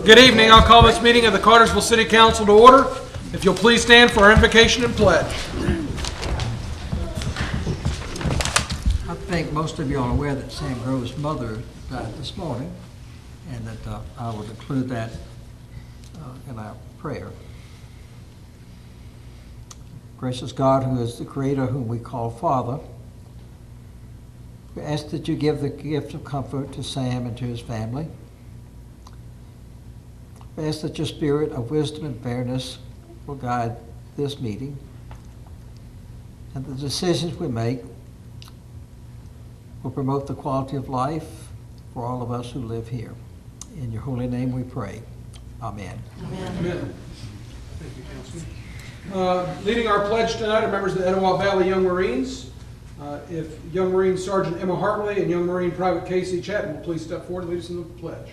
Good evening. I'll call this meeting of the Cartersville City Council to order. If you'll please stand for our invocation and pledge. I think most of you are aware that Sam Grove's mother died this morning, and that I would include that in our prayer. Gracious God, who is the Creator, whom we call Father, we ask that you give the gift of comfort to Sam and to his family. We ask that your spirit of wisdom and fairness will guide this meeting and the decisions we make will promote the quality of life for all of us who live here. In your holy name we pray. Amen. Amen. Amen. Thank you, Councilman. Leading our pledge tonight are members of the Etowah Valley Young Marines. If Young Marine Sergeant Emma Hartley and Young Marine Private Casey Chatton will please step forward and lead us in the pledge.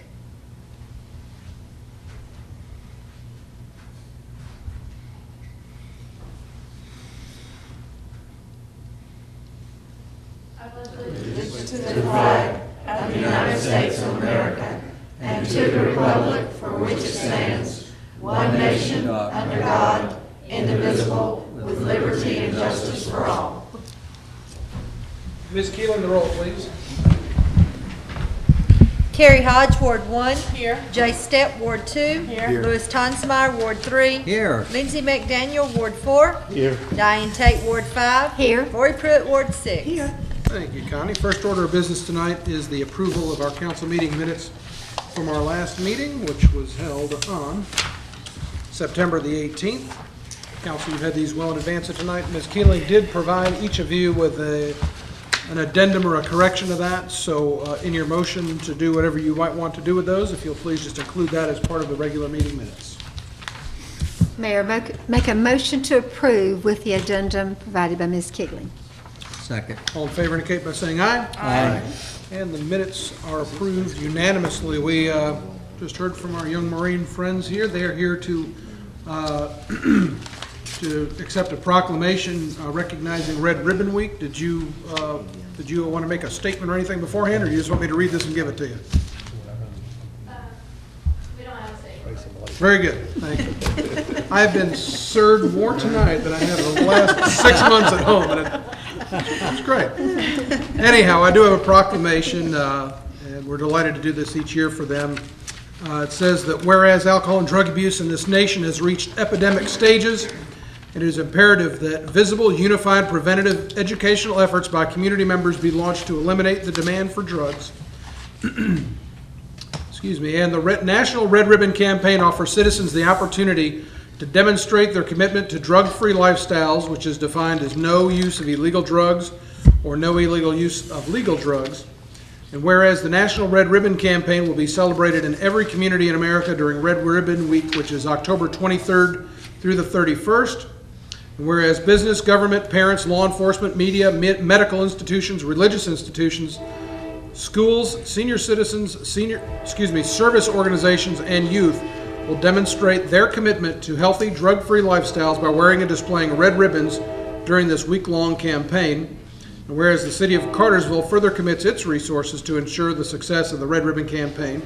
To the flag of the United States of America and to the republic for which it stands, one nation, under God, indivisible, with liberty and justice for all. Ms. Keelan, the roll, please. Carrie Hodge, Ward 1. Here. Jay Stepp, Ward 2. Here. Louis Tonsmeyer, Ward 3. Here. Lindsay McDaniel, Ward 4. Here. Diane Tate, Ward 5. Here. Lori Pruitt, Ward 6. Here. Thank you, Connie. First order of business tonight is the approval of our council meeting minutes from our last meeting, which was held on September the 18th. Council, you've had these well in advance of tonight. Ms. Keeling did provide each of you with an addendum or a correction to that, so in your motion to do whatever you might want to do with those, if you'll please just include that as part of the regular meeting minutes. Mayor, make a motion to approve with the addendum provided by Ms. Keeling. Second. All in favor indicate by saying aye. Aye. And the minutes are approved unanimously. We just heard from our young Marine friends here. They are here to to accept a proclamation recognizing Red Ribbon Week. Did you want to make a statement or anything beforehand, or do you just want me to read this and give it to you? We don't have a statement. Very good. Thank you. I've been served more tonight than I have in the last 6 months at home, and it's great. Anyhow, I do have a proclamation, and we're delighted to do this each year for them. It says that whereas alcohol and drug abuse in this nation has reached epidemic stages, it is imperative that visible, unified, preventative educational efforts by community members be launched to eliminate the demand for drugs. Excuse me. And the National Red Ribbon Campaign offers citizens the opportunity to demonstrate their commitment to drug-free lifestyles, which is defined as no use of illegal drugs or no illegal use of legal drugs. And whereas the National Red Ribbon Campaign will be celebrated in every community in America during Red Ribbon Week, which is October 23rd through the 31st. And whereas business, government, parents, law enforcement, media, medical institutions, religious institutions, schools, senior citizens, service organizations, and youth will demonstrate their commitment to healthy, drug-free lifestyles by wearing and displaying red ribbons during this week-long campaign. And whereas the city of Cartersville further commits its resources to ensure the success of the Red Ribbon Campaign,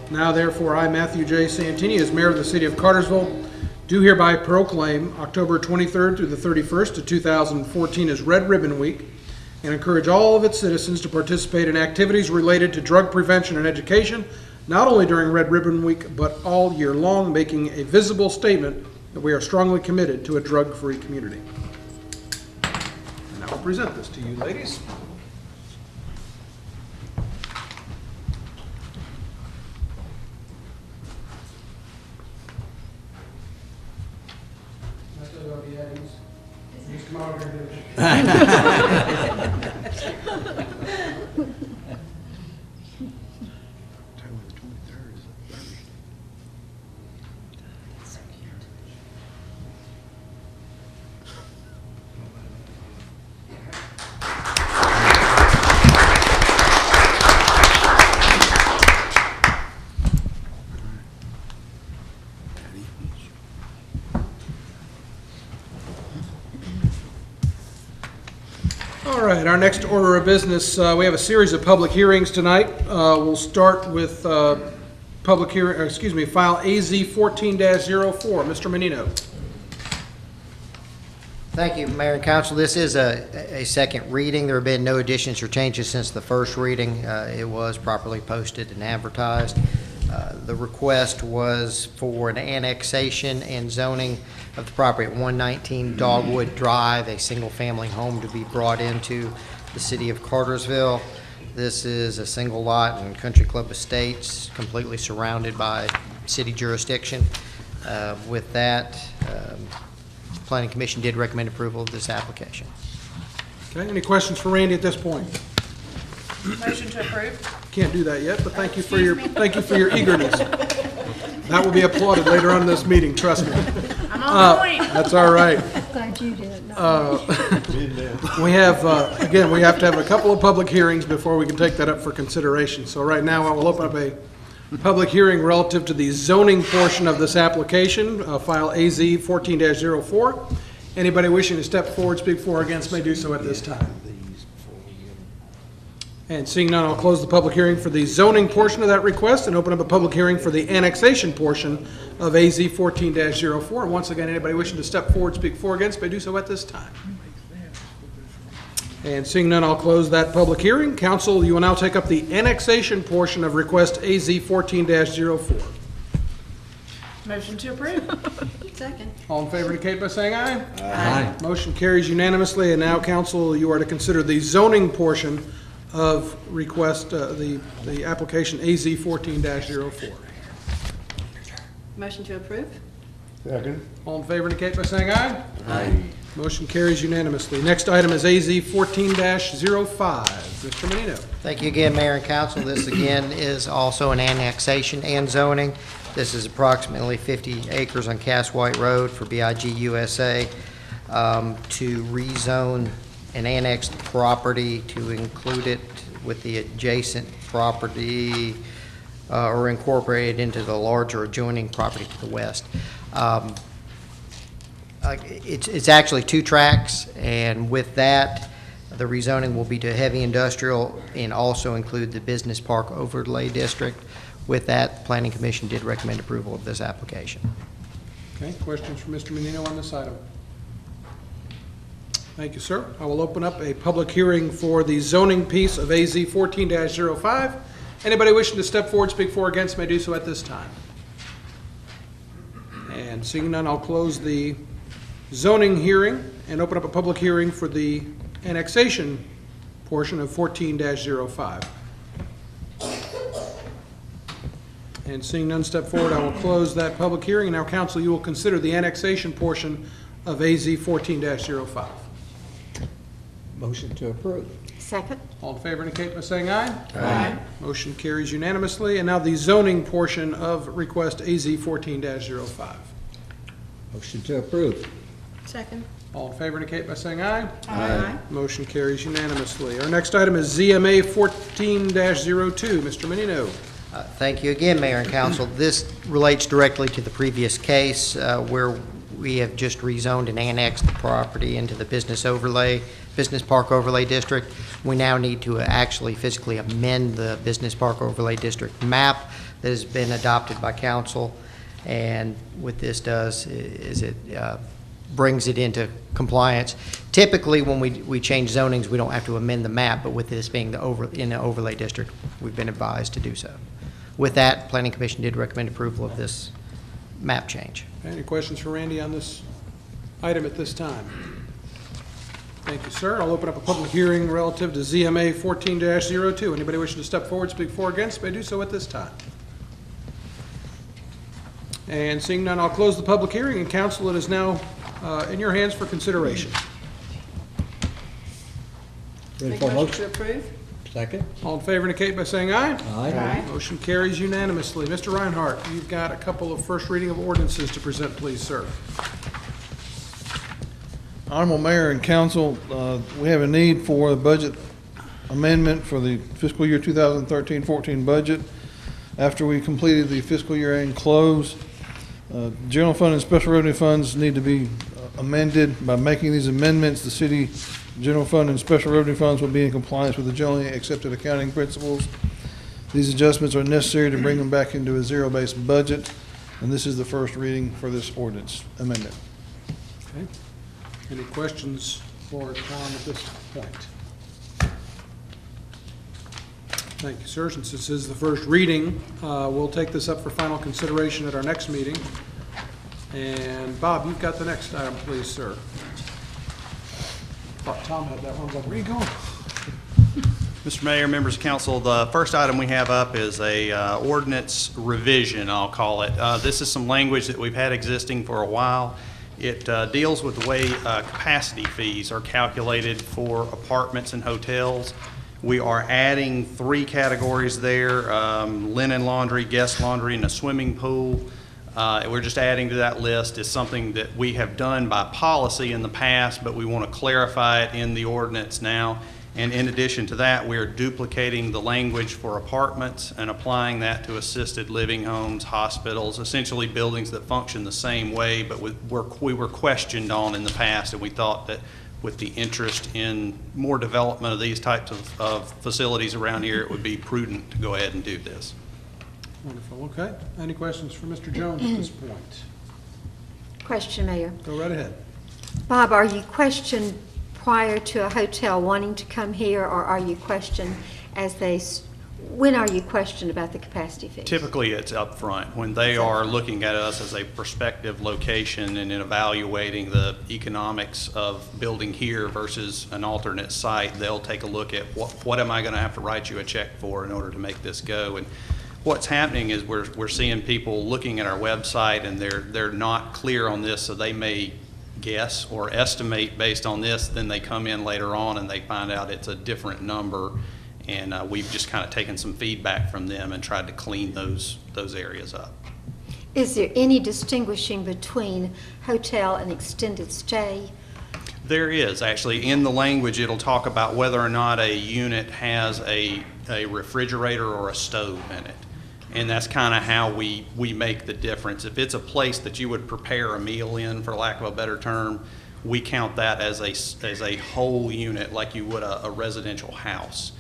now therefore I, Matthew J. Santini, as mayor of the city of Cartersville, do hereby proclaim October 23rd through the 31st of 2014 as Red Ribbon Week, and encourage all of its citizens to participate in activities related to drug prevention and education, not only during Red Ribbon Week, but all year long, making a visible statement that we are strongly committed to a drug-free community. And I will present this to you, ladies. Come out here All right, our next order of business, we have a series of public hearings tonight. We'll start with public hearing, file AZ 14-04. Mr. Menino. Thank you, Mayor and Council. This is a second reading. There have been no additions or changes since the first reading. It was properly posted and advertised. The request was for an annexation and zoning of the property at 119 Dogwood Drive, a single-family home to be brought into the city of Cartersville. This is a single lot in Country Club Estates, completely surrounded by city jurisdiction. With that, Planning Commission did recommend approval of this application. Okay, any questions for Randy at this point? Motion to approve. Can't do that yet, but thank you for your eagerness. That will be applauded later on in this meeting, trust me. I'm on point. That's all right. Glad you did. We have, again, we have to have a couple of public hearings before we can take that up for consideration. So right now, I will open up a public hearing relative to the zoning portion of this application, file AZ 14-04. Anybody wishing to step forward, speak for or against may do so at this time. And seeing none, I'll close the public hearing for the zoning portion of that request and open up a public hearing for the annexation portion of AZ 14-04. And once again, anybody wishing to step forward, speak for or against may do so at this time. And seeing none, I'll close that public hearing. Council, you will now take up the annexation portion of request AZ 14-04. Motion to approve. Second. All in favor indicate by saying aye. Aye. Motion carries unanimously, and now, council, you are to consider the zoning portion of request, the application AZ 14-04. Motion to approve? Second. All in favor indicate by saying aye. Aye. Motion carries unanimously. Next item is AZ 14-05. Mr. Menino. Thank you again, Mayor and Council. This again is also an annexation and zoning. This is approximately 50 acres on Cass White Road for BIG USA to rezone and annex the property to include it with the adjacent property or incorporate it into the larger adjoining property to the west. It's actually 2 tracks, and with that, the rezoning will be to heavy industrial and also include the business park overlay district. With that, Planning Commission did recommend approval of this application. Okay, questions from Mr. Menino on this item? Thank you, sir. I will open up a public hearing for the zoning piece of AZ 14-05. Anybody wishing to step forward, speak for or against may do so at this time. And seeing none, I'll close the zoning hearing and open up a public hearing for the annexation portion of 14-05. And seeing none step forward, I will close that public hearing. And now, council, you will consider the annexation portion of AZ 14-05. Motion to approve. Second. All in favor indicate by saying aye. Aye. Motion carries unanimously. And now the zoning portion of request AZ 14-05. Motion to approve. Second. All in favor indicate by saying aye. Aye. Motion carries unanimously. Our next item is ZMA 14-02. Mr. Menino. Thank you again, Mayor and Council. This relates directly to the previous case where we have just rezoned and annexed the property into the business park overlay district. We now need to actually physically amend the business park overlay district map that has been adopted by council. And what this does is it brings it into compliance. Typically, when we change zonings, we don't have to amend the map, but with this being in the overlay district, we've been advised to do so. With that, Planning Commission did recommend approval of this map change. Any questions for Randy on this item at this time? Thank you, sir. I'll open up a public hearing relative to ZMA 14-02. Anybody wishing to step forward, speak for or against, may do so at this time. And seeing none, I'll close the public hearing, and council, it is now in your hands for consideration. Ready Make for a motion motion? to approve. Second. All in favor indicate by saying aye. Aye. Motion carries unanimously. Mr. Reinhardt, you've got a couple of first reading of ordinances to present, please, sir. Honorable Mayor and Council, we have a need for a budget amendment for the fiscal year 2013-14 budget. After we completed the fiscal year end close, general fund and special revenue funds need to be amended. By making these amendments, the city general fund and special revenue funds will be in compliance with the generally accepted accounting principles. These adjustments are necessary to bring them back into a zero-based budget, and this is the first reading for this ordinance amendment. Okay. Any questions for Tom at this point? Thank you, sir. Since this is the first reading, we'll take this up for final consideration at our next meeting. And Bob, you've got the next item, please, sir. Thought Tom had that one. I was like, where are you going? Mr. Mayor, members of council, the first item we have up is a ordinance revision, I'll call it. This is some language that we've had existing for a while. It deals with the way capacity fees are calculated for apartments and hotels. We are adding 3 categories there, linen laundry, guest laundry, and a swimming pool. We're just adding to that list. It's something that we have done by policy in the past, but we want to clarify it in the ordinance now. And in addition to that, we are duplicating the language for apartments and applying that to assisted living homes, hospitals, essentially buildings that function the same way, but we were questioned on in the past, and we thought that with the interest in more development of these types of facilities around here, it would be prudent to go ahead and do this. Wonderful. Okay. Any questions for Mr. Jones at this point? Question, Mayor. Go right ahead. Bob, are you questioned prior to a hotel wanting to come here, or are you questioned when are you questioned about the capacity fees? Typically, it's up front when they are looking at us as a prospective location and in evaluating the economics of building here versus an alternate site. They'll take a look at what am I going to have to write you a check for in order to make this go. And what's happening is we're seeing people looking at our website and they're not clear on this, so they may guess or estimate based on this. Then they come in later on and they find out it's a different number. And we've just kind of taken some feedback from them and tried to clean those areas up. Is there any distinguishing between hotel and extended stay? There is. Actually, in the language, it'll talk about whether or not a unit has a refrigerator or a stove in it. And that's kind of how we make the difference. If it's a place that you would prepare a meal in, for lack of a better term, we count that as a whole unit like you would a residential house.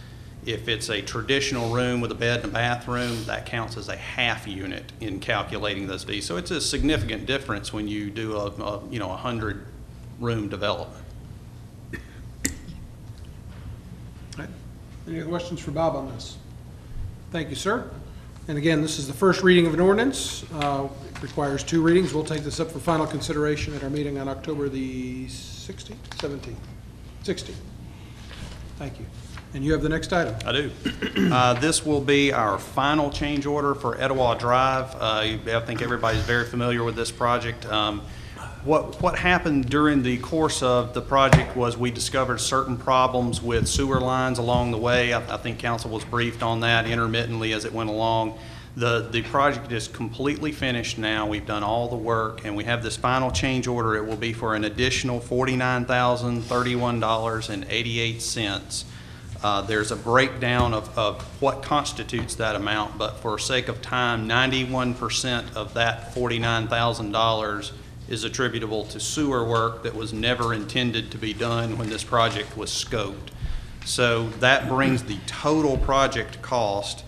If it's a traditional room with a bed and a bathroom, that counts as a half unit in calculating those fees. So it's a significant difference when you do a 100-room development. Right. Any other questions for Bob on this? Thank you, sir. And again, this is the first reading of an ordinance. It requires 2 readings. We'll take this up for final consideration at our meeting on October the 16th, 17th, 16th. Thank you. And you have the next item. I do. This will be our final change order for Etowah Drive. I think everybody's very familiar with this project. What happened during the course of the project was we discovered certain problems with sewer lines along the way. I think council was briefed on that intermittently as it went along. The project is completely finished now. We've done all the work, and we have this final change order. It will be for an additional $49,031.88. There's a breakdown of what constitutes that amount, but for sake of time, 91% of that $49,000 is attributable to sewer work that was never intended to be done when this project was scoped. So that brings the total project cost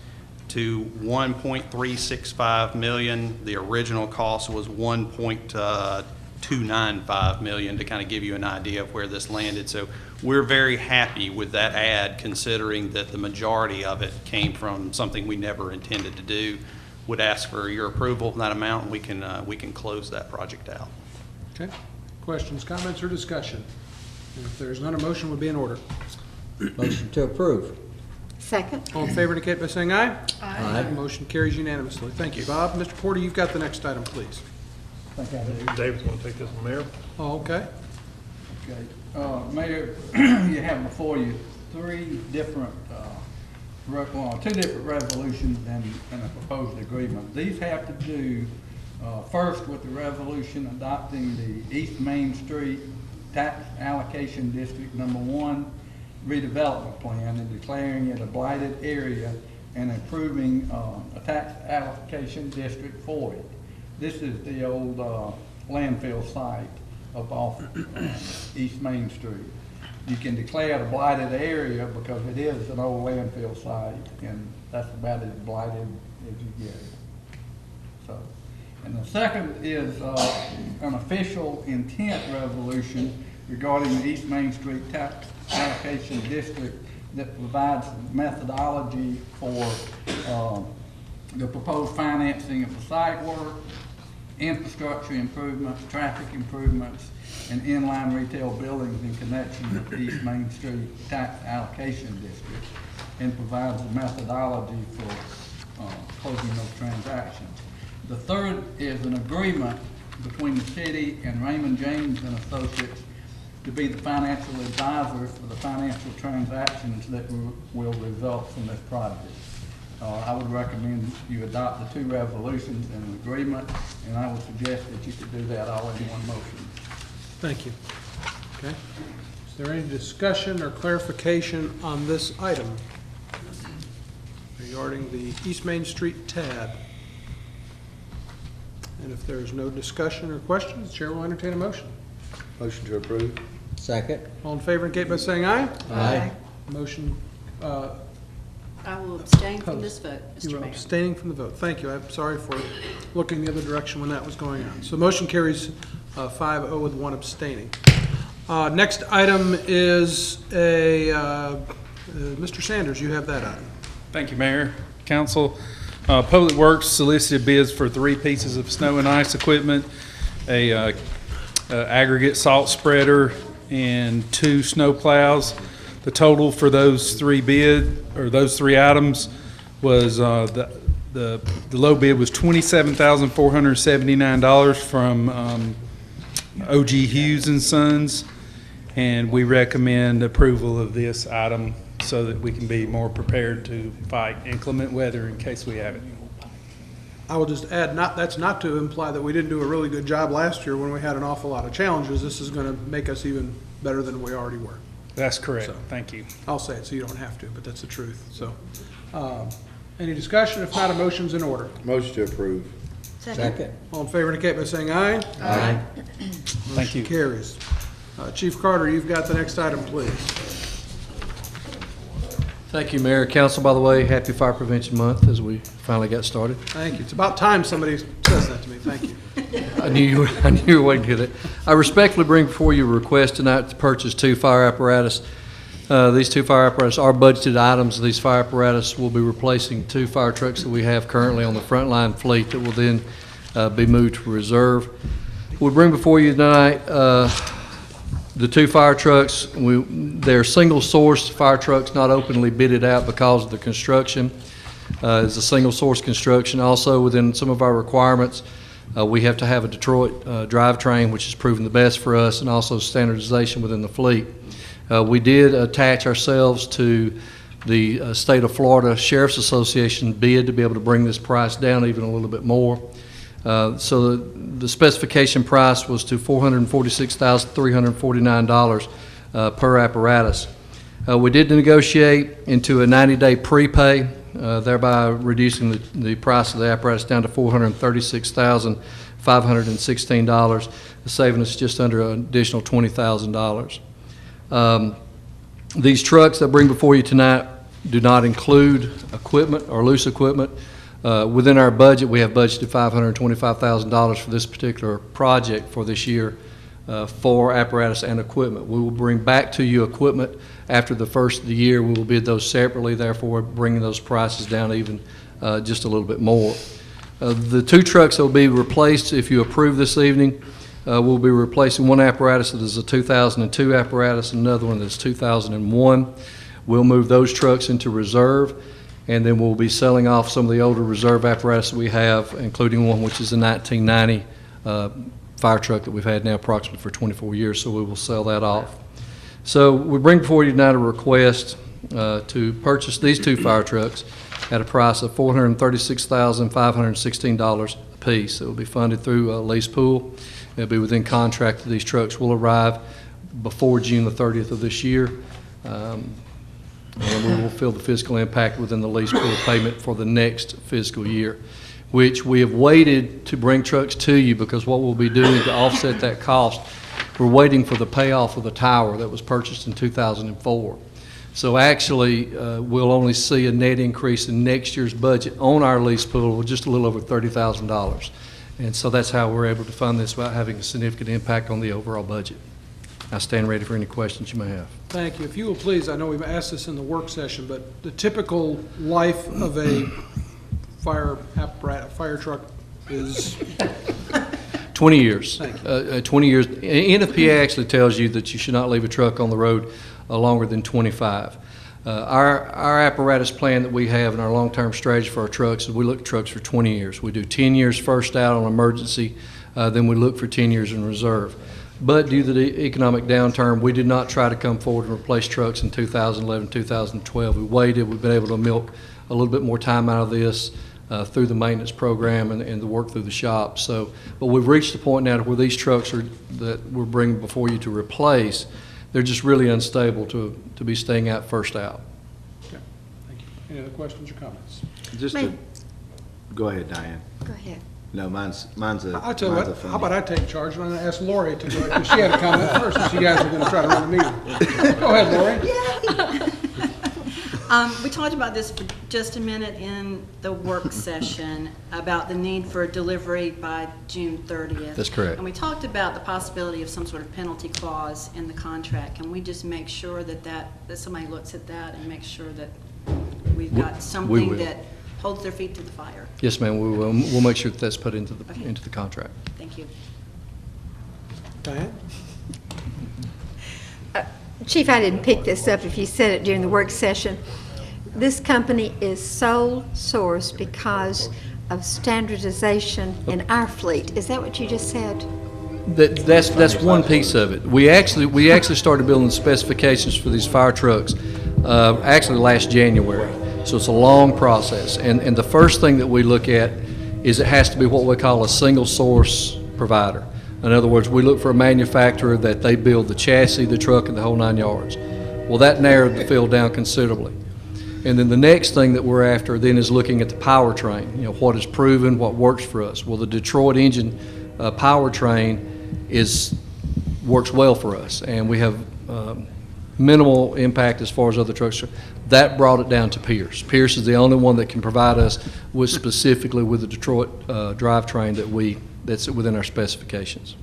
to $1.365 million. The original cost was $1.295 million, to kind of give you an idea of where this landed. So we're very happy with that add, considering that the majority of it came from something we never intended to do. Would ask for your approval of that amount, and we can close that project out. Okay. Questions, comments, or discussion? And if there's none, a motion would be in order. Motion to approve. Second. All in favor indicate by saying aye. Aye. Motion carries unanimously. Thank you, Bob. Mr. Porter, you've got the next item, please. David's going to take this one, Mayor. Oh, okay. Okay. Mayor, you have before you 3 different, 2 different resolutions and a proposed agreement. These have to do, first with the resolution adopting the East Main Street Tax Allocation District Number 1 redevelopment plan and declaring it a blighted area and approving a tax allocation district for it. This is the old landfill site up off East Main Street. you can declare it a blighted area because it is an old landfill site, and that's about as blighted as you get. So, and the second is an official intent resolution regarding the East Main Street Tax Allocation District that provides methodology for the proposed financing of the site work, infrastructure improvements, traffic improvements, and inline retail buildings in connection with the East Main Street Tax Allocation District, and provides the methodology for closing those transactions. The third is an agreement between the city and Raymond James and Associates to be the financial advisor for the financial transactions that will result from this project. I would recommend you adopt the two resolutions in an agreement, and I would suggest that you could do that all in one motion. Thank you. Okay. Is there any discussion or clarification on this item regarding the East Main Street TAD? And if there is no discussion or questions, the chair will entertain a motion. Motion to approve. Second. All in favor indicate by saying aye. Aye. Motion, I will abstain from this vote, you Mr. are Mayor. abstaining from the vote. Thank you. I'm sorry for looking the other direction when that was going on. So motion carries 5-0 with one abstaining. Next item is Mr. Sanders, you have that item. Thank you, Mayor, Council. Public Works solicited bids for 3 pieces of snow and ice equipment, a aggregate salt spreader, and 2 snow plows. The total for those 3 items was the low bid was $27,479 from OG Hughes and Sons, and we recommend approval of this item so that we can be more prepared to fight inclement weather in case we have it. I will just add, that's not to imply that we didn't do a really good job last year when we had an awful lot of challenges. This is going to make us even better than we already were. That's correct. So, thank you. I'll say it so you don't have to, but that's the truth. So, any discussion? If not, a motion's in order. Motion to approve. Second. All in favor indicate by saying aye. Aye. Thank you. Motion carries. Chief Carter, you've got the next item, please. Thank you, Mayor, Council. By the way, happy Fire Prevention Month as we finally got started. Thank you. It's about time somebody says that to me. Thank you. I knew you were waiting to get it. I respectfully bring before you a request tonight to purchase 2 fire apparatus. These 2 fire apparatus are budgeted items. These fire apparatus will be replacing 2 fire trucks that we have currently on the frontline fleet that will then be moved to reserve. We bring before you tonight the 2 fire trucks. They're single-source fire trucks, not openly bidded out because of the construction. It's a single-source construction. Also, within some of our requirements, we have to have a Detroit drivetrain, which has proven the best for us, and also standardization within the fleet. We did attach ourselves to the State of Florida Sheriff's Association bid to be able to bring this price down even a little bit more. So the specification price was to $446,349 per apparatus. We did negotiate into a 90-day prepay, thereby reducing the price of the apparatus down to $436,516, saving us just under an additional $20,000. These trucks that I bring before you tonight do not include equipment or loose equipment. Within our budget, we have budgeted $525,000 for this particular project for this year for apparatus and equipment. We will bring back to you equipment after the first of the year. We will bid those separately, therefore bringing those prices down even just a little bit more. The 2 trucks that will be replaced, if you approve this evening, we'll be replacing one apparatus that is a 2002 apparatus and another one that's 2001. We'll move those trucks into reserve, and then we'll be selling off some of the older reserve apparatus that we have, including one which is a 1990 fire truck that we've had now approximately for 24 years, so we will sell that off. So we bring before you tonight a request to purchase these 2 fire trucks at a price of $436,516 apiece. It will be funded through a lease pool. It'll be within contract that these trucks will arrive before June the 30th of this year. And we will feel the fiscal impact within the lease pool payment for the next fiscal year, which we have waited to bring trucks to you because what we'll be doing to offset that cost We're waiting for the payoff of the tower that was purchased in 2004. So actually, we'll only see a net increase in next year's budget on our lease pool of just a little over $30,000. And so that's how we're able to fund this without having a significant impact on the overall budget. I stand ready for any questions you may have. Thank you. If you will please, I know we've asked this in the work session, but the typical life of a fire truck is 20 years. Thank you. 20 years. NFPA actually tells you that you should not leave a truck on the road longer than 25. Our apparatus plan that we have in our long-term strategy for our trucks is we look at trucks for 20 years. We do 10 years first out on emergency, then we look for 10 years in reserve. But due to the economic downturn, we did not try to come forward and replace trucks in 2011, 2012. We waited. We've been able to milk a little bit more time out of this through the maintenance program and the work through the shop. So, but we've reached the point now where these trucks that we're bringing before you to replace, they're just really unstable to be staying out first out. Okay, thank you. Any other questions or comments? Go ahead, Diane. Go ahead. No, mine's a. I'll tell you mine's what, a funny. how about I take charge and I ask Lori to go, because she had a comment first, since you guys are going to try to run the meeting. Go ahead, Lori. We talked about this for just a minute in the work session about the need for a delivery by June 30th. That's correct. And we talked about the possibility of some sort of penalty clause in the contract. Can we just make sure that somebody looks at that and makes sure that we've got something will. that holds their feet to the fire? Yes, ma'am, we will. We'll make sure that that's put into the contract. Thank you. Diane? Chief, I didn't pick this up if you said it during the work session. This company is sole source because of standardization in our fleet. Is that what you just said? That's one piece of it. We actually started building specifications for these fire trucks actually last January. So it's a long process. And the first thing that we look at is it has to be what we call a single source provider. In other words, we look for a manufacturer that they build the chassis, the truck, and the whole 9 yards. Well, that narrowed the field down considerably. And then the next thing that we're after then is looking at the powertrain. You know, what is proven, what works for us. Well, the Detroit engine powertrain works well for us, and we have minimal impact as far as other trucks. That brought it down to Pierce. Pierce is the only one that can provide us with specifically with the Detroit drivetrain that's within our specifications.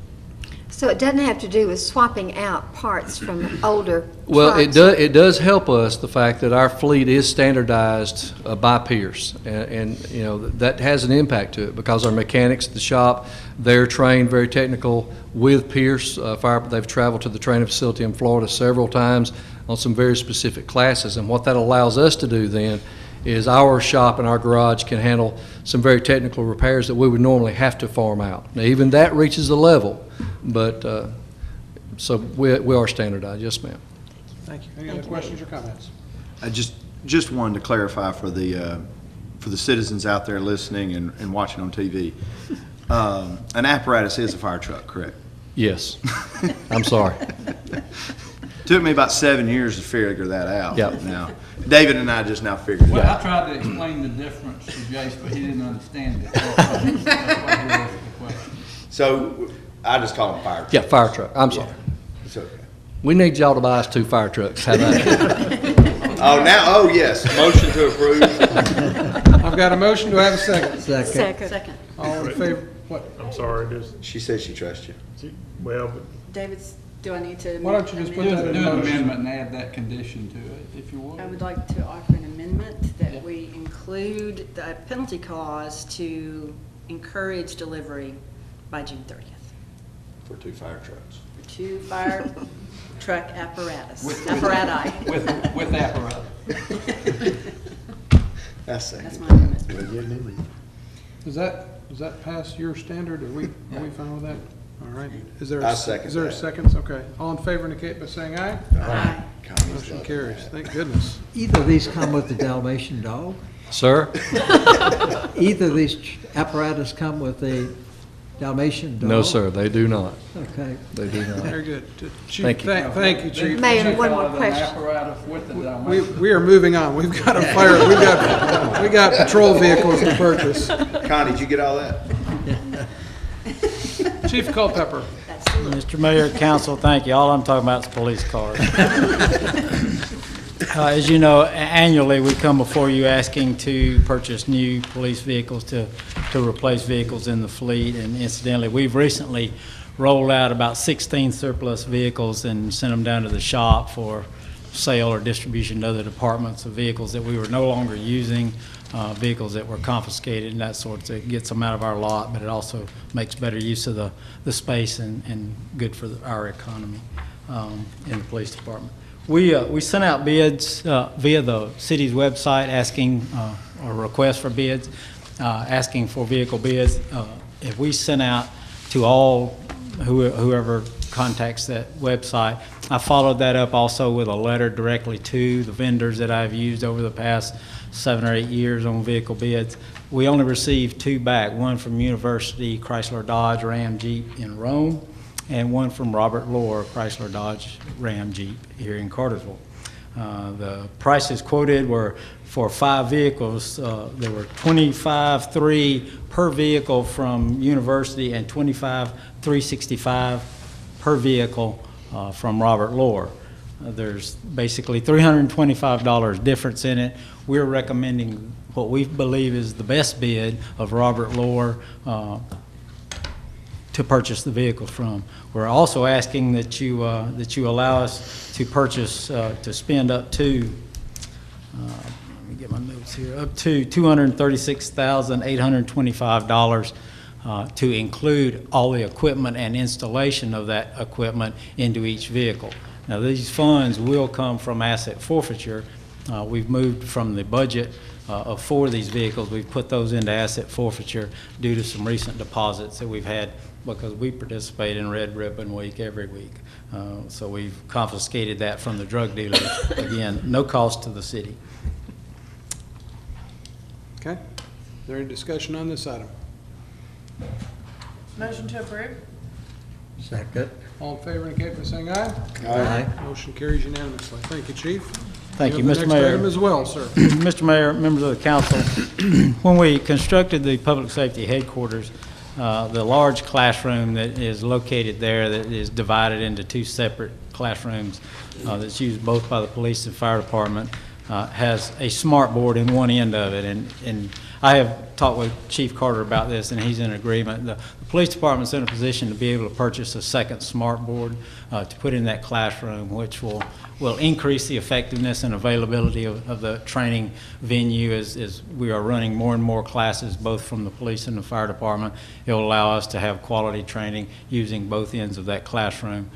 So it doesn't have to do with swapping out parts from older Well, trucks? it does help us, the fact that our fleet is standardized by Pierce, and you know, that has an impact to it, because our mechanics at the shop, they're trained very technical with Pierce. They've traveled to the training facility in Florida several times on some very specific classes, and what that allows us to do then is our shop and our garage can handle some very technical repairs that we would normally have to farm out. Now, even that reaches a level, but so we are standardized. Yes, ma'am. Thank you. Any other questions or comments? I just wanted to clarify for the citizens out there listening and watching on TV. An apparatus is a fire truck, correct? Yes. I'm sorry. Took me about 7 years to figure that out. Yep. Now, David and I just now figured it Well, I out. tried to explain the difference to Jace, but he didn't understand it. That's why he asked the question. So I just call them fire trucks. Yeah, fire truck. I'm sorry. It's okay. We need y'all to buy us 2 fire trucks. How about that? Oh, yes. Motion to approve. I've got a motion. Do I have a second? Second. All in favor? What? I'm sorry, She said she trusts you. well, but David's, do I need to? Why don't you just put Do that an in motion? amendment and add that condition to it, if you would. I would like to offer an amendment that we include the penalty clause to encourage delivery by June 30th For 2 fire trucks. for 2 fire truck apparatus. With apparatus. That's my amendment. Does that pass your standard? Are we fine with that? All right. Is there I second is there a that. second? Okay. All in favor indicate by saying aye. Aye. Motion carries. Thank goodness. Either of these come with the Dalmatian dog? Sir? Either of these apparatus come with a Dalmatian dog? No, sir, they do not. Okay. They do not. Very good. Chief, Thank you. Thank you, Chief. Mayor, one more Call it an question. apparatus with the Dalmatian. We are moving on. We've got a fire, we got patrol vehicles to purchase. Connie, did you get all that? Chief Culpepper. That's Mr. Mayor, council, thank you. All I'm talking about is police cars. As you know, annually, we come before you asking to purchase new police vehicles to replace vehicles in the fleet. And incidentally, we've recently rolled out about 16 surplus vehicles and sent them down to the shop for sale or distribution to other departments of vehicles that we were no longer using, vehicles that were confiscated and that sort. It gets them out of our lot, but it also makes better use of the space and good for our economy in the police department. We sent out bids via the city's website asking, or request for bids, asking for vehicle bids. If we sent out to all whoever contacts that website, I followed that up also with a letter directly to the vendors that I've used over the past 7 or 8 years on vehicle bids. We only received 2 back, one from University Chrysler Dodge Ram Jeep in Rome, and one from Robert Lohr Chrysler Dodge Ram Jeep here in Cartersville. The prices quoted were for 5 vehicles. There were $25,300 per vehicle from University and $25,365 per vehicle from Robert Lohr. There's basically $325 difference in it. We're recommending what we believe is the best bid of Robert Lohr to purchase the vehicle from. We're also asking that you allow us to purchase, to spend up to, let me get my notes here, up to $236,825 to include all the equipment and installation of that equipment into each vehicle. Now, these funds will come from asset forfeiture. We've moved from the budget of 4 of these vehicles. We've put those into asset forfeiture due to some recent deposits that we've had because we participate in Red Ribbon Week every week. So we've confiscated that from the drug dealers. Again, no cost to the city. Okay. Is there any discussion on this item? Motion to approve? Second. All in favor indicate by saying aye. Aye. Motion carries unanimously. Thank you, Chief. Thank you, have the Mr. next Mayor. item as well, sir. Mr. Mayor, members of the council, when we constructed the public safety headquarters, the large classroom that is located there that is divided into 2 separate classrooms that's used both by the police and fire department has a smart board in one end of it. And I have talked with Chief Carter about this, and he's in agreement. The police department's in a position to be able to purchase a second smart board to put in that classroom, which will increase the effectiveness and availability of the training venue as we are running more and more classes, both from the police and the fire department. It will allow us to have quality training using both ends of that classroom.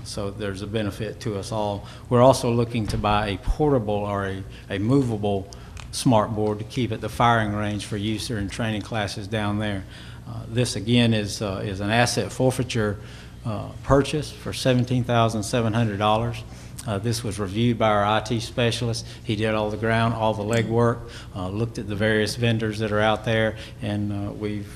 So there's a benefit to us all. We're also looking to buy a portable or a movable smart board to keep at the firing range for use during training classes down there. This again is an asset forfeiture purchase for $17,700. This was reviewed by our IT specialist. He did all the legwork, looked at the various vendors that are out there, and we've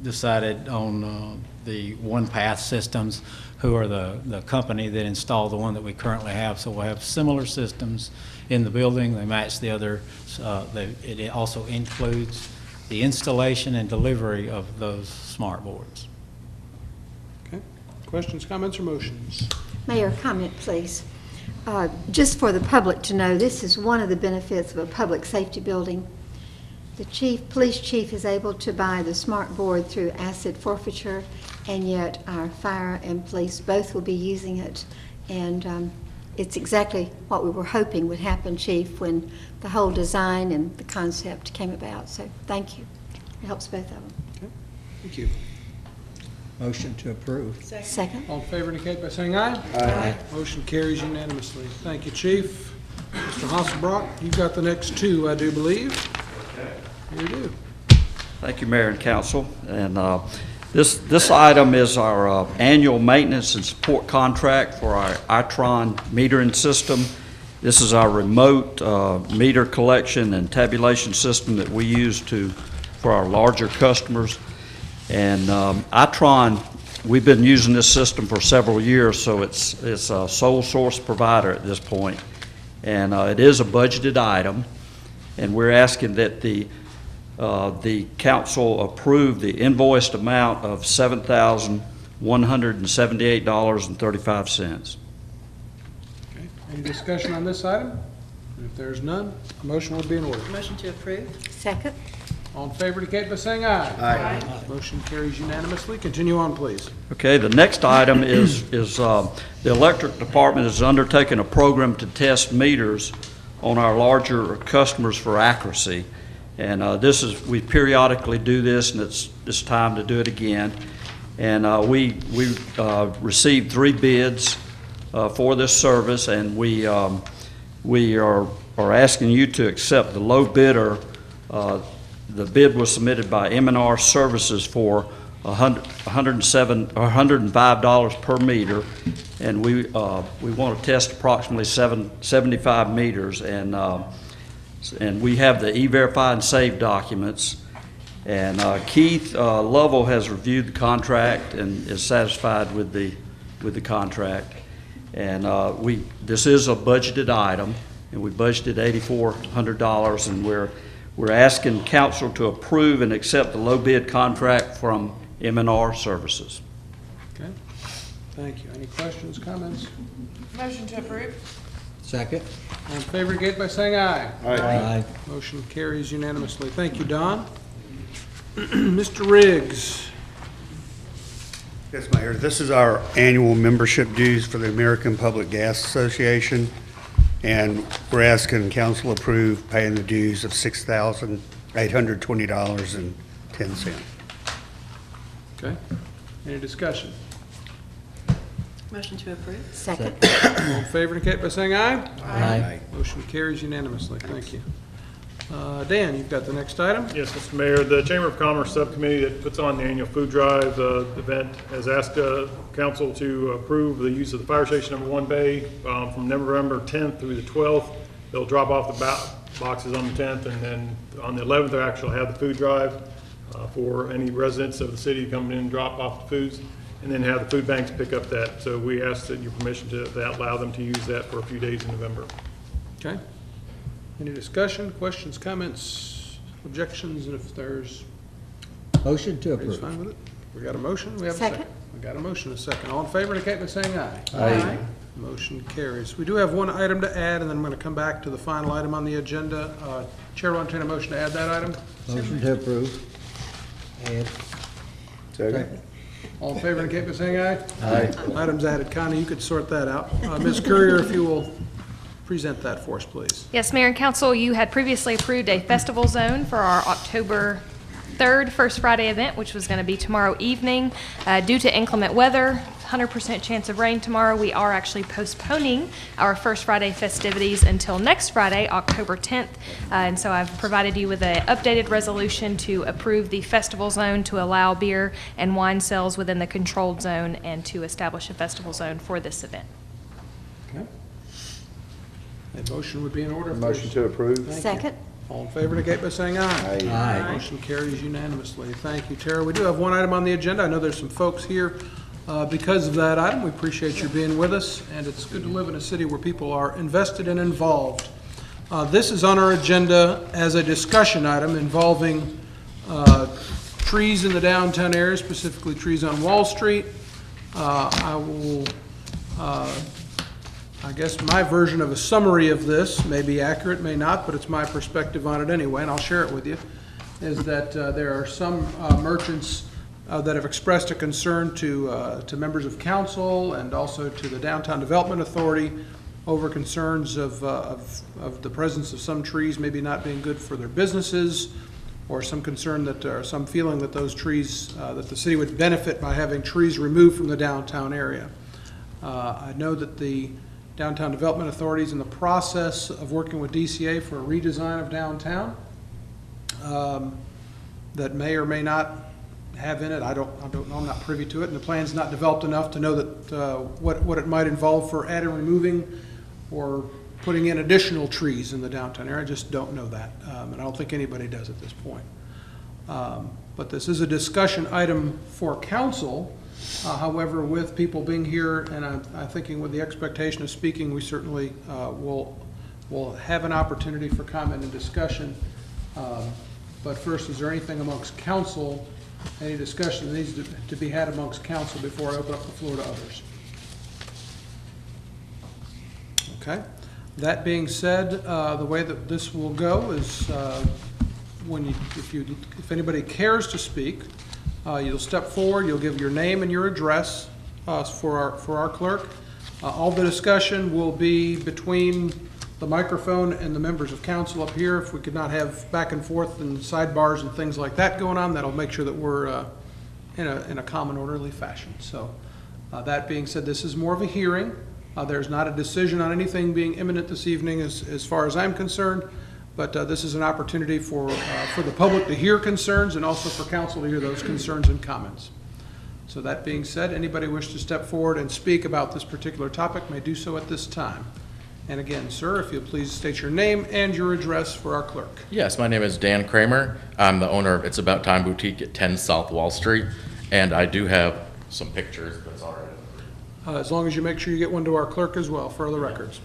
decided on the One Path Systems, who are the company that installed the one that we currently have. So we'll have similar systems in the building. They match the other. It also includes the installation and delivery of those smart boards. Okay. Questions, comments, or motions? Mayor, comment, please. Just for the public to know, this is one of the benefits of a public safety building. The police chief is able to buy the smart board through asset forfeiture, and yet our fire and police both will be using it. And it's exactly what we were hoping would happen, Chief, when the whole design and the concept came about. So thank you. It helps both of them. Okay. Thank you. Motion to approve. Second. All in favor indicate by saying aye. Aye. Motion carries unanimously. Thank you, Chief. Mr. Hasselbrock, you've got the next 2, I do believe. Here you do. Thank you, Mayor and Council. And this item is our annual maintenance and support contract for our Itron metering system. This is our remote meter collection and tabulation system that we use for our larger customers. And Itron, we've been using this system for several years, so it's a sole source provider at this point. And it is a budgeted item, and we're asking that the council approve the invoiced amount of $7,100 $178.35. Okay. Any discussion on this item? If there's none, a motion would be in order. Motion to approve. Second. All in favor indicate by saying aye. Aye. Motion carries unanimously. Continue on, please. Okay, the next item is the electric department is undertaking a program to test meters on our larger customers for accuracy. And we periodically do this, and it's time to do it again. And we received 3 bids for this service, and we are asking you to accept the low bidder. The bid was submitted by M&R Services for $105 per meter, and we want to test approximately 75 meters, and we have the E-Verify and Save documents. And Keith Lovell has reviewed the contract and is satisfied with the contract. And this is a budgeted item, and we budgeted $8,400, and we're asking council to approve and accept the low bid contract from M&R Services. Okay. Thank you. Any questions, comments? Motion to approve. Second. All in favor indicate by saying aye. Aye. Motion carries unanimously. Thank you, Don. Mr. Riggs. Yes, Mayor. This is our annual membership dues for the American Public Gas Association, and we're asking council approve paying the dues of $6,820.10. Okay. Any discussion? Motion to approve. Second. All in favor indicate by saying aye. Aye. Motion carries unanimously. Thank you. Dan, you've got the next item. Yes, Mr. Mayor, the Chamber of Commerce Subcommittee that puts on the annual food drive event has asked council to approve the use of the Fire Station Number 1 bay from November 10th through the 12th. They'll drop off the boxes on the 10th, and then on the 11th, they'll actually have the food drive for any residents of the city coming in and drop off the foods, and then have the food banks pick up that. So we ask that your permission to allow them to use that for a few days in November. Okay. Any discussion, questions, comments, objections, and if there's, Motion to everybody's approve. fine with it? We got a motion, we have a second. Second. We got a motion, a second. All in favor indicate by saying aye. Aye. Motion carries. We do have one item to add, and then I'm going to come back to the final item on the agenda. Chair will entertain a motion to add that item. Motion to approve. Add. Second. All in favor indicate by saying aye. Aye. Item's added. Connie, you could sort that out. Ms. Courier, if you will present that for us, please. Yes, Mayor and Council, you had previously approved a festival zone for our October 3rd First Friday event, which was going to be tomorrow evening. Due to inclement weather, 100% chance of rain tomorrow, we are actually postponing our First Friday festivities until next Friday, October 10th. And so I've provided you with an updated resolution to approve the festival zone to allow beer and wine sales within the controlled zone and to establish a festival zone for this event. Okay. A motion would be in order. Motion to approve. Thank you. Second. All in favor indicate by saying aye. Aye. Motion carries unanimously. Thank you, Tara. We do have one item on the agenda. I know there's some folks here because of that item. We appreciate you being with us, and it's good to live in a city where people are invested and involved. This is on our agenda as a discussion item involving trees in the downtown area, specifically trees on Wall Street. I guess my version of a summary of this may be accurate, may not, but it's my perspective on it anyway, and I'll share it with you, is that there are some merchants that have expressed a concern to members of council and also to the Downtown Development Authority over concerns of the presence of some trees maybe not being good for their businesses, or some concern that, or some feeling that those trees, that the city would benefit by having trees removed from the downtown area. I know that the Downtown Development Authority is in the process of working with DCA for a redesign of downtown that may or may not have in it. I don't know. I'm not privy to it, and the plan's not developed enough to know that what it might involve for adding, removing, or putting in additional trees in the downtown area. I just don't know that, and I don't think anybody does at this point. But this is a discussion item for council. However, with people being here, and I'm thinking with the expectation of speaking, we certainly will have an opportunity for comment and discussion. But first, is there anything amongst council Any discussion that needs to be had amongst council before I open up the floor to others? Okay. That being said, the way that this will go is if anybody cares to speak, you'll step forward, you'll give your name and your address for our clerk. All the discussion will be between the microphone and the members of council up here. If we could not have back and forth and sidebars and things like that going on, that'll make sure that we're in a common, orderly fashion. So that being said, this is more of a hearing. There's not a decision on anything being imminent this evening as far as I'm concerned, but this is an opportunity for the public to hear concerns and also for council to hear those concerns and comments. So that being said, anybody wish to step forward and speak about this particular topic may do so at this time. And again, sir, if you'll please state your name and your address for our clerk. Yes, my name is Dan Kramer. I'm the owner of It's About Time Boutique at 10 South Wall Street, and I do have some pictures, if that's all right. As long as you make sure you get one to our clerk as well for the records.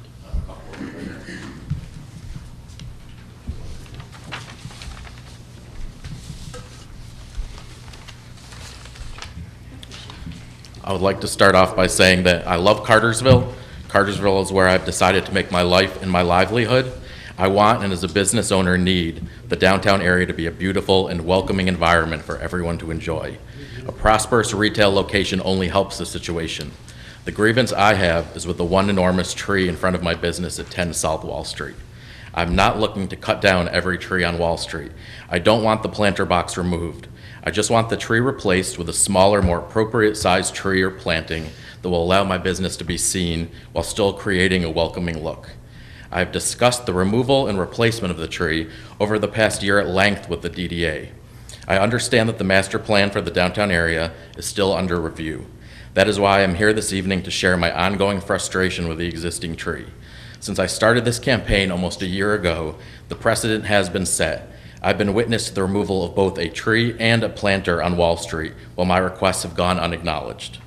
I would like to start off by saying that I love Cartersville. Cartersville is where I've decided to make my life and my livelihood. I want, and as a business owner need, the downtown area to be a beautiful and welcoming environment for everyone to enjoy. A prosperous retail location only helps the situation. The grievance I have is with the one enormous tree in front of my business at 10 South Wall Street. I'm not looking to cut down every tree on Wall Street. I don't want the planter box removed. I just want the tree replaced with a smaller, more appropriate sized tree or planting that will allow my business to be seen while still creating a welcoming look. I've discussed the removal and replacement of the tree over the past year at length with the DDA. I understand that the master plan for the downtown area is still under review. That is why I'm here this evening to share my ongoing frustration with the existing tree. Since I started this campaign almost a year ago, the precedent has been set. I've been witness to the removal of both a tree and a planter on Wall Street, while my requests have gone unacknowledged.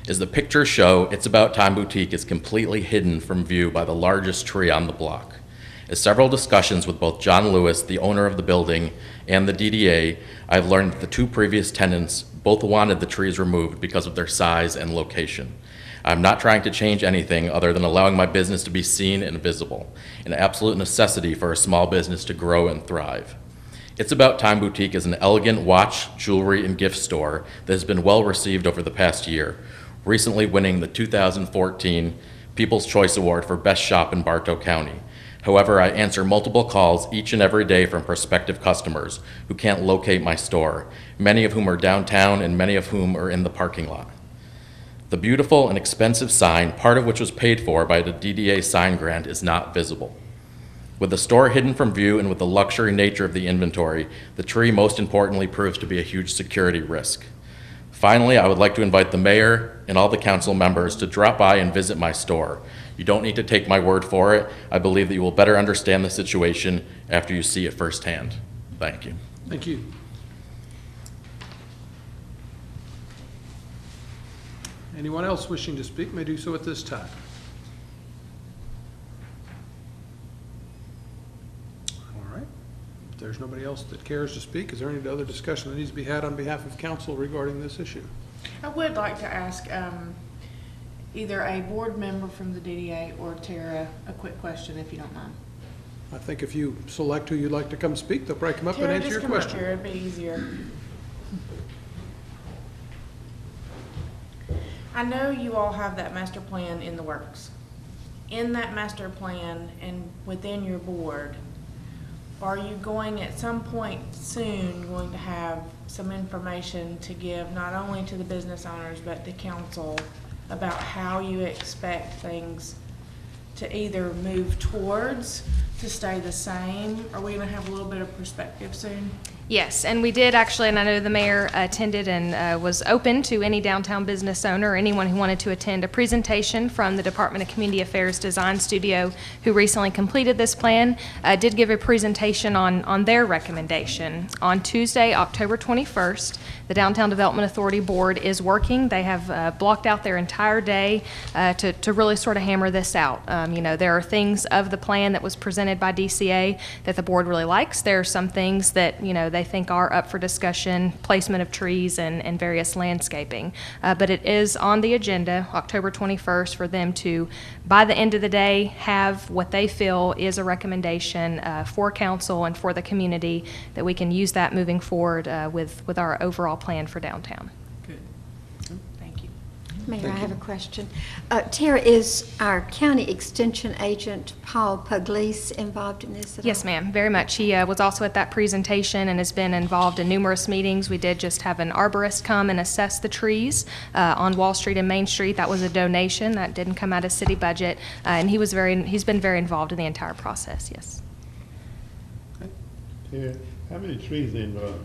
As the pictures show, It's About Time Boutique is completely hidden from view by the largest tree on the block. As several discussions with both John Lewis, the owner of the building, and the DDA, I've learned that the two previous tenants both wanted the trees removed because of their size and location. I'm not trying to change anything other than allowing my business to be seen and visible, an absolute necessity for a small business to grow and thrive. It's About Time Boutique is an elegant watch, jewelry, and gift store that has been well received over the past year, recently winning the 2014 People's Choice Award for Best Shop in Bartow County. However, I answer multiple calls each and every day from prospective customers who can't locate my store, many of whom are downtown and many of whom are in the parking lot. The beautiful and expensive sign, part of which was paid for by the DDA sign grant, is not visible. With the store hidden from view and with the luxury nature of the inventory, the tree most importantly proves to be a huge security risk. Finally, I would like to invite the mayor and all the council members to drop by and visit my store. You don't need to take my word for it. I believe that you will better understand the situation after you see it firsthand. Thank you. Thank you. Anyone else wishing to speak may do so at this time. All right. If there's nobody else that cares to speak, is there any other discussion that needs to be had on behalf of council regarding this issue? I would like to ask either a board member from the DDA or Tara a quick question, if you don't mind. I think if you select who you'd like to come speak, they'll probably come up and answer your question. Tara, it'd be easier. I know you all have that master plan in the works. In that master plan and within your board, are you going at some point soon going to have some information to give not only to the business owners but the council about how you expect things to either move towards, to stay the same? Are we going to have a little bit of perspective soon? Yes, and we did actually, and I know the mayor attended and was open to any downtown business owner or anyone who wanted to attend a presentation from the Department of Community Affairs Design Studio, who recently completed this plan, did give a presentation on their recommendation. On Tuesday, October 21st, the Downtown Development Authority Board is working. They have blocked out their entire day to really sort of hammer this out. You know, there are things of the plan that was presented by DCA that the board really likes. There are some things that, you know, they think are up for discussion, placement of trees and various landscaping. But it is on the agenda, October 21st, for them to, by the end of the day, have what they feel is a recommendation for council and for the community, that we can use that moving forward with our overall plan for downtown. Thank you. Mayor, I have a question. Tara, is our county extension agent, Paul Pugliese, involved in this at all? Yes, ma'am, very much. He was also at that presentation and has been involved in numerous meetings. We did just have an arborist come and assess the trees on Wall Street and Main Street. That was a donation. That didn't come out of city budget. And he's been very involved in the entire process, yes. Yeah. How many trees are involved?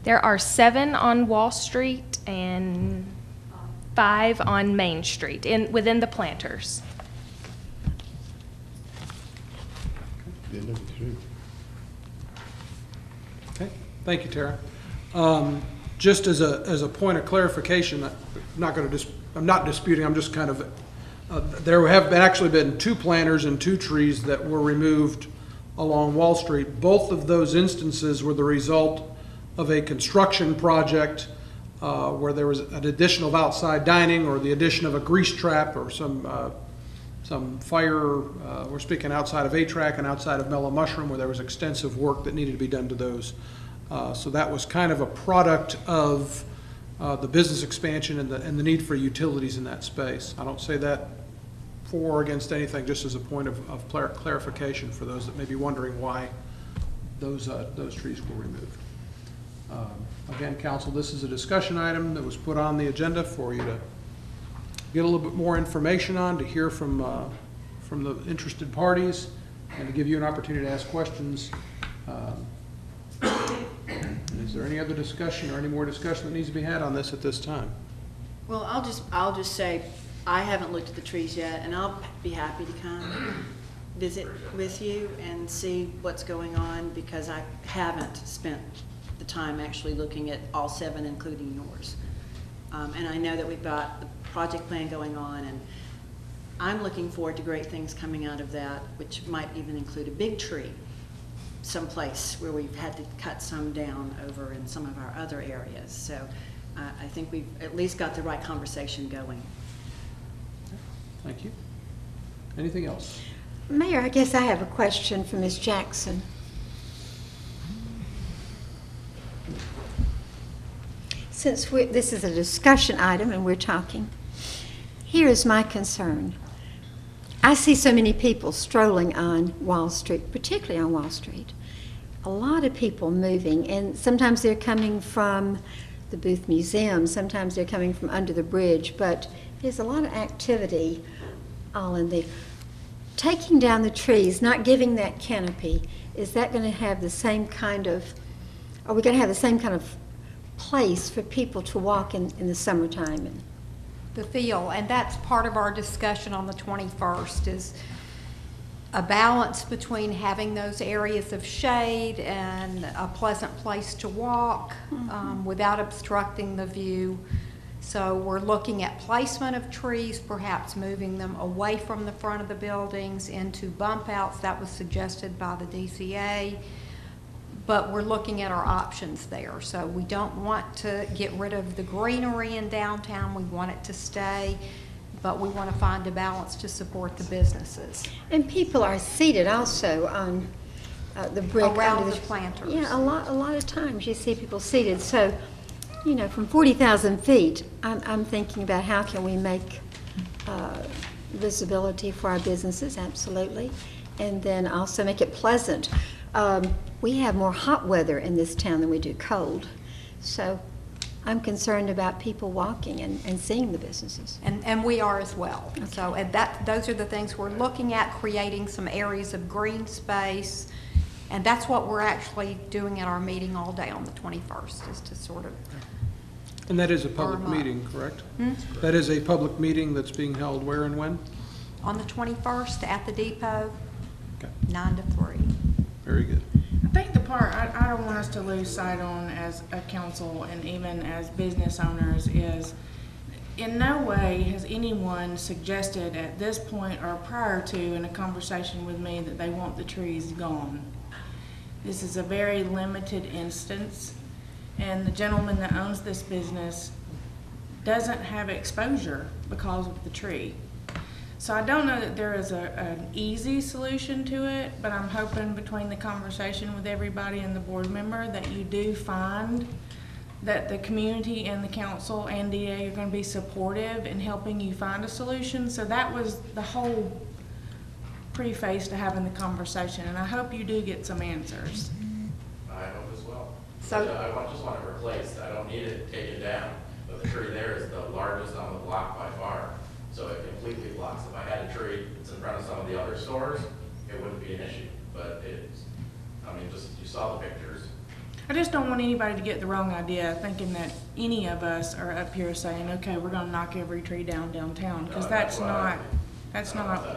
There are 7 on Wall Street and 5 on Main Street, within the planters. Yeah, number 3. Okay, thank you, Tara. Just as a point of clarification, I'm not disputing, I'm just kind of, there have actually been 2 planters and 2 trees that were removed along Wall Street. Both of those instances were the result of a construction project where there was an addition of outside dining or the addition of a grease trap or some fire. We're speaking outside of A-Track and outside of Mellow Mushroom, where there was extensive work that needed to be done to those. So that was kind of a product of the business expansion and the need for utilities in that space. I don't say that for or against anything, just as a point of clarification for those that may be wondering why those trees were removed. Again, council, this is a discussion item that was put on the agenda for you to get a little bit more information on, to hear from the interested parties, and to give you an opportunity to ask questions. Is there any other discussion or any more discussion that needs to be had on this at this time? Well, I'll just say, I haven't looked at the trees yet, and I'll be happy to come visit with you and see what's going on, because I haven't spent the time actually looking at all 7, including yours. And I know that we've got the project plan going on, and I'm looking forward to great things coming out of that, which might even include a big tree someplace where we've had to cut some down over in some of our other areas. So I think we've at least got the right conversation going. Thank you. Anything else? Mayor, I guess I have a question for Ms. Jackson. Since this is a discussion item and we're talking, here is my concern. I see so many people strolling on Wall Street, particularly on Wall Street. A lot of people moving, and sometimes they're coming from the Booth Museum, sometimes they're coming from under the bridge, but there's a lot of activity all in there. Taking down the trees, not giving that canopy, is that going to have the same kind of, are we going to have the same kind of place for people to walk in the summertime? And the feel, and that's part of our discussion on the 21st, is a balance between having those areas of shade and a pleasant place to walk without obstructing the view. So we're looking at placement of trees, perhaps moving them away from the front of the buildings into bump outs. That was suggested by the DCA. But we're looking at our options there. So we don't want to get rid of the greenery in downtown. We want it to stay, but we want to find a balance to support the businesses. And people are seated also on the brick around under the planters. Yeah, a lot of times you see people seated. So, you know, from 40,000 feet, I'm thinking about how can we make visibility for our businesses, absolutely, and then also make it pleasant. We have more hot weather in this town than we do cold. So I'm concerned about people walking and seeing the businesses. And we are as well. Okay. So and those are the things we're looking at, creating some areas of green space. And that's what we're actually doing at our meeting all day on the 21st, is to sort of. And that is a public meeting, correct? That is a public meeting that's being held where and when? On the 21st at the depot, okay. 9 to 3. Very good. I think the part I don't want us to lose sight on as a council and even as business owners is, in no way has anyone suggested at this point or prior to in a conversation with me that they want the trees gone. This is a very limited instance, and the gentleman that owns this business doesn't have exposure because of the tree. So I don't know that there is an easy solution to it, but I'm hoping between the conversation with everybody and the board member that you do find that the community and the council and DA are going to be supportive in helping you find a solution. So that was the whole preface to having the conversation, and I hope you do get some answers. I hope as well. So- But, I just want it replaced. I don't need it taken down. But the tree there is the largest on the block by far. So it completely blocks. If I had a tree that's in front of some of the other stores, it wouldn't be an issue. But it's, I mean, just, you saw the pictures. I just don't want anybody to get the wrong idea, thinking that any of us are up here saying, okay, we're gonna knock every tree down downtown, because that's not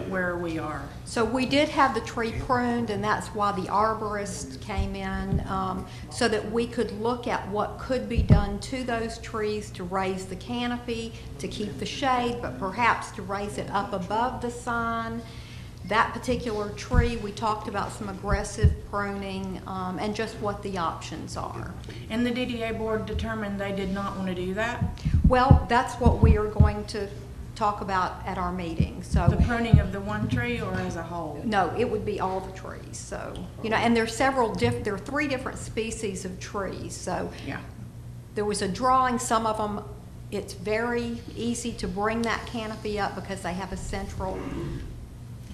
where we are. So we did have the tree pruned, and that's why the arborist came in, so that we could look at what could be done to those trees to raise the canopy, to keep the shade, but perhaps to raise it up above the sign. That particular tree, we talked about some aggressive pruning, and just what the options are. And the DDA board determined they did not want to do that? Well, that's what we are going to talk about at our meeting, so. The pruning of the one tree or as a whole? No, it would be all the trees, so, you know, and there's there are 3 different species of trees, so. Yeah. There was a drawing, some of them, it's very easy to bring that canopy up because they have a central.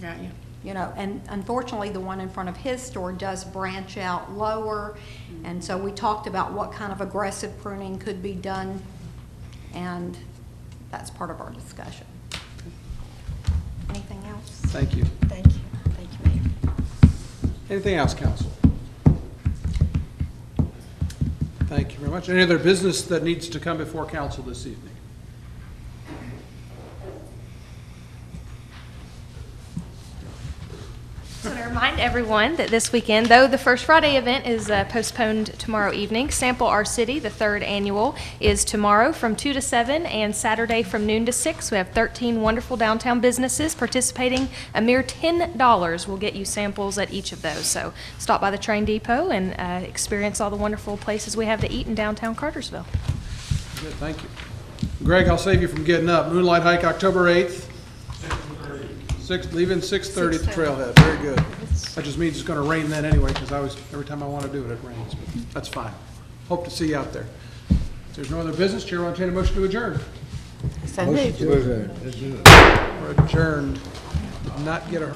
Got you. You know, and unfortunately, the one in front of his store does branch out lower, and so we talked about what kind of aggressive pruning could be done, and that's part of our discussion. Anything else? Thank you. Thank you. Thank you, Mayor. Anything else, council? Thank you very much. Any other business that needs to come before council this evening? So to remind everyone that this weekend, though the First Friday event is postponed tomorrow evening, Sample Our City, the 3rd annual, is tomorrow from 2 to 7 and Saturday from noon to 6. We have 13 wonderful downtown businesses participating. A mere $10 will get you samples at each of those. So stop by the train depot and experience all the wonderful places we have to eat in downtown Cartersville. Good, thank you. Greg, I'll save you from getting up. Moonlight Hike, October 8th. Leaving 6:30 at the trailhead. Very good. That just means it's going to rain then anyway, because every time I want to do it, it rains. But that's fine. Hope to see you out there. If there's no other business, Chair will entertain a motion to adjourn. So moved. We're adjourned. Did not get our...